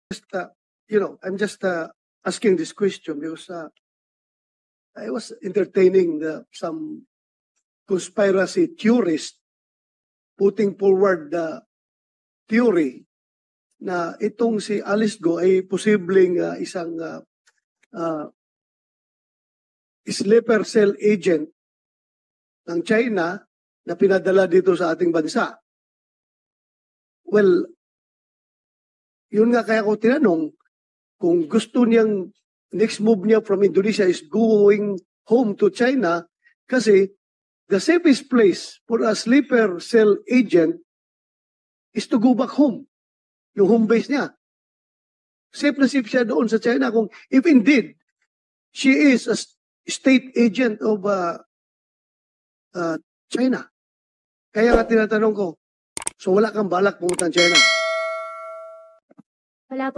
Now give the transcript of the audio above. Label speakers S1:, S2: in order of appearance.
S1: I'm just asking this question because I was entertaining some conspiracy theorists putting forward the theory na itong si Alice Go ay posibleng isang sleeper cell agent ng China na pinadala dito sa ating bansa. Well, yun nga kaya ko tinanong kung gusto niyang next move niya from Indonesia is going home to China kasi the safest place for a sleeper cell agent is to go back home. Yung home base niya. Safe na safe siya doon sa China kung if indeed she is a state agent of China. Kaya nga tinatanong ko, so wala kang balak pumunta ng China?
S2: Wala po.